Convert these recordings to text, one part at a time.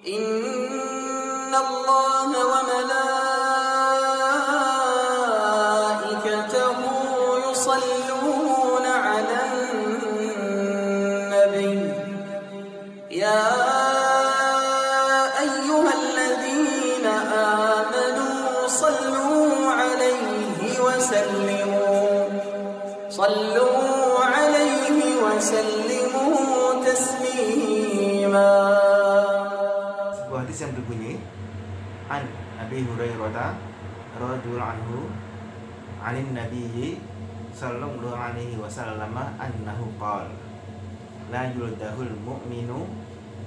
إن الله وملائكته يصلون على النبي يا أيها الذين آمنوا صلوا عليه وسلموا تسليما. Sebuah hadis yang berbunyi An Abi Hurairah radhiyallahu anhu anin nabiyyi sallallahu alaihi wasallam annahu qala la yuldahul mu'minu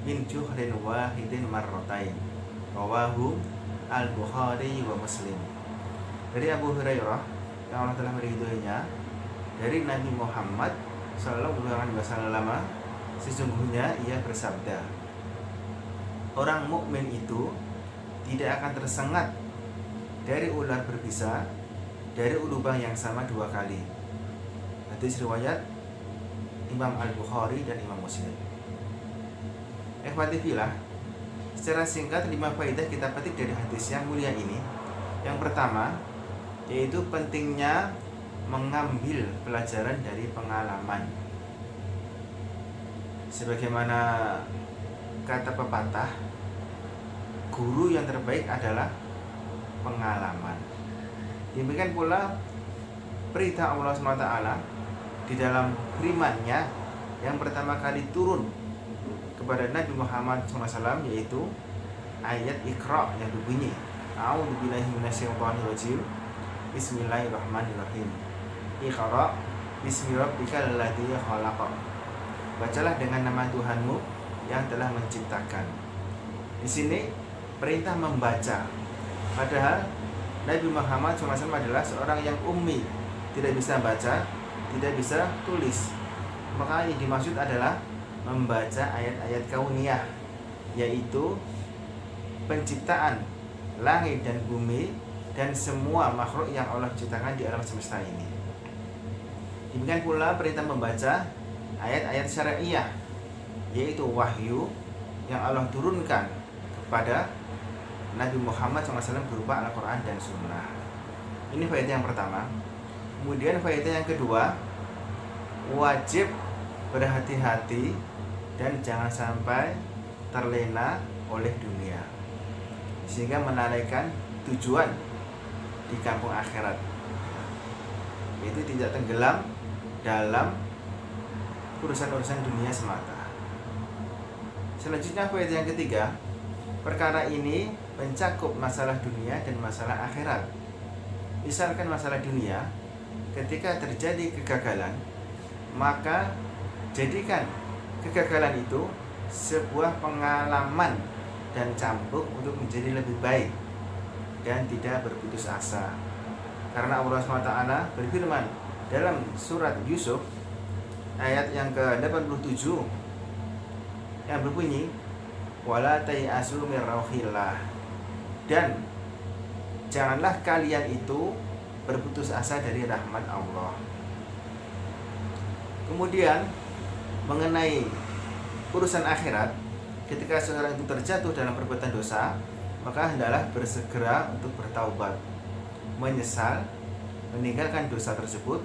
min juhrin wahidin marratain rawahu al-Bukhari wa Muslim. Dari Abu Hurairah yang Allah telah meridhoinya, dari Nabi Muhammad sallallahu alaihi wasallam, sesungguhnya ia bersabda, orang mukmin itu tidak akan tersengat dari ular berbisa dari lubang yang sama 2 kali. Hadis riwayat Imam Al-Bukhari dan Imam Muslim. Ikhwati fillah, secara singkat 5 faedah kita petik dari hadis yang mulia ini. Yang pertama, yaitu pentingnya mengambil pelajaran dari pengalaman. Sebagaimana kata pepatah, guru yang terbaik adalah pengalaman. Demikian pula perintah Allah SWT di dalam firman-Nya yang pertama kali turun kepada Nabi Muhammad SAW, yaitu ayat Iqra yang berbunyi A'udzubillahi minasyaitonirrajim Bismillahirrahmanirrahim. Iqra bismi rabbikal ladzi khalaq. Bacalah dengan nama Tuhanmu yang telah menciptakan. Di sini perintah membaca. Padahal Nabi Muhammad SAW adalah seorang yang ummi, tidak bisa baca, tidak bisa tulis. Maka yang dimaksud adalah membaca ayat-ayat kauniyah, yaitu penciptaan langit dan bumi dan semua makhluk yang Allah ciptakan di alam semesta ini. Demikian pula perintah membaca ayat-ayat syariah, yaitu wahyu yang Allah turunkan kepada Nabi Muhammad SAW berupa Al-Quran dan Sunnah. Ini faedah yang pertama. Kemudian faedah yang kedua, wajib berhati-hati dan jangan sampai terlena oleh dunia, sehingga melalaikan tujuan di kampung akhirat, yaitu tidak tenggelam dalam urusan-urusan dunia semata. Selanjutnya faedah yang ketiga, perkara ini mencakup masalah dunia dan masalah akhirat. Misalkan masalah dunia, ketika terjadi kegagalan, maka jadikan kegagalan itu sebuah pengalaman dan cambuk untuk menjadi lebih baik dan tidak berputus asa. Karena Allah SWT berfirman dalam surat Yusuf ayat yang ke-87 yang berbunyi wala tayasu mir rauhillah, dan janganlah kalian itu berputus asa dari rahmat Allah. Kemudian mengenai urusan akhirat, ketika seorang itu terjatuh dalam perbuatan dosa, maka hendaklah bersegera untuk bertaubat, menyesal, meninggalkan dosa tersebut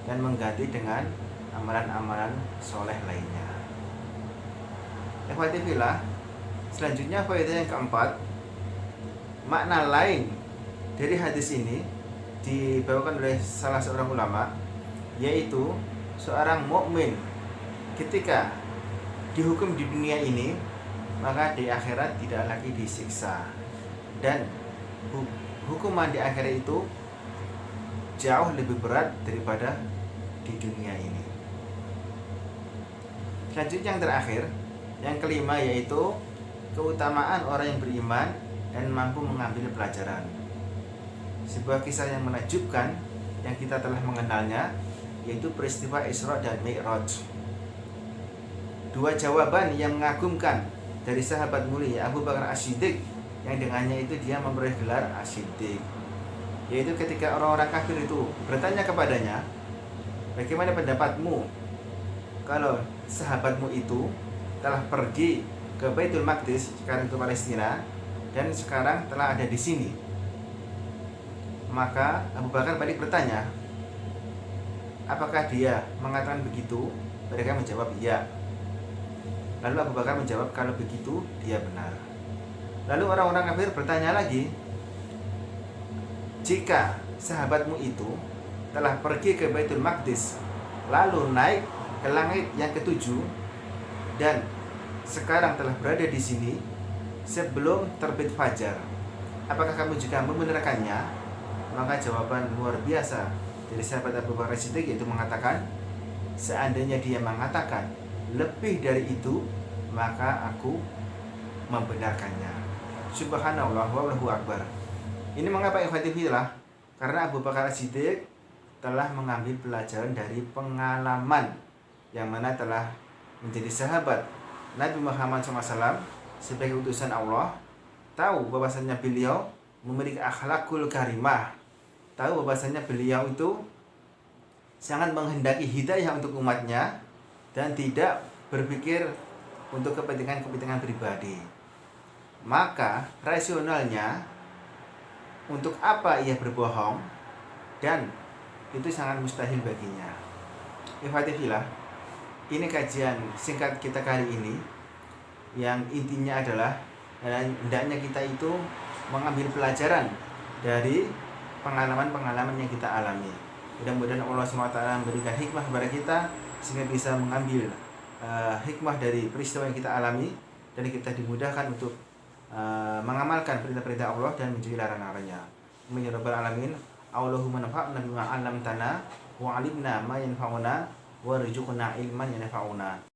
dan mengganti dengan amalan-amalan soleh lainnya. Ikhwati fillah, selanjutnya faedah yang keempat, makna lain dari hadis ini dibawakan oleh salah seorang ulama, yaitu seorang mukmin ketika dihukum di dunia ini, maka di akhirat tidak lagi disiksa, dan hukuman di akhirat itu jauh lebih berat daripada di dunia ini. Selanjutnya yang terakhir, yang kelima, yaitu keutamaan orang yang beriman dan mampu mengambil pelajaran. Sebuah kisah yang menakjubkan yang kita telah mengenalnya, yaitu peristiwa Isra dan Mi'raj. 2 jawaban yang mengagumkan dari sahabat mulia Abu Bakar As-Siddiq, yang dengannya itu dia memperoleh gelar As-Siddiq, yaitu ketika orang-orang kafir itu bertanya kepadanya, bagaimana pendapatmu kalau sahabatmu itu telah pergi ke Baitul Maqdis, sekarang ke Palestina, dan sekarang telah ada di sini. Maka Abu Bakar balik bertanya, apakah dia mengatakan begitu? Mereka menjawab iya. Lalu Abu Bakar menjawab, kalau begitu dia benar. Lalu orang-orang kafir bertanya lagi, jika sahabatmu itu telah pergi ke Baitul Maqdis, lalu naik ke langit yang ketujuh, dan sekarang telah berada di sini sebelum terbit fajar, apakah kamu juga membenarkannya? Maka jawaban luar biasa dari sahabat Abu Bakar Siddiq, yaitu mengatakan, seandainya dia mengatakan lebih dari itu, maka aku membenarkannya. Subhanallah wallahu akbar. Ini mengapa ikhwatifillah? Karena Abu Bakar Siddiq telah mengambil pelajaran dari pengalaman yang mana telah menjadi sahabat Nabi Muhammad SAW sebagai utusan Allah, tahu bahwasanya beliau memiliki akhlakul karimah, tahu bahwasanya beliau itu sangat menghendaki hidayah untuk umatnya dan tidak berpikir untuk kepentingan pribadi. Maka rasionalnya, untuk apa ia berbohong, dan itu sangat mustahil baginya. Ikhwatifillah, ini kajian singkat kita kali ini, yang intinya adalah hendaknya kita itu mengambil pelajaran dari pengalaman-pengalaman yang kita alami. Mudah-mudahan Allah SWT memberikan hikmah kepada kita sehingga bisa mengambil hikmah dari peristiwa yang kita alami, dan kita dimudahkan untuk mengamalkan perintah-perintah Allah dan menjauhi larangan-larannya. Amin ya rabbal alamin. Allahumma nafa'na bima 'allamtana wa 'allimna ma yanfa'una warzuqna ilman yanfa'una.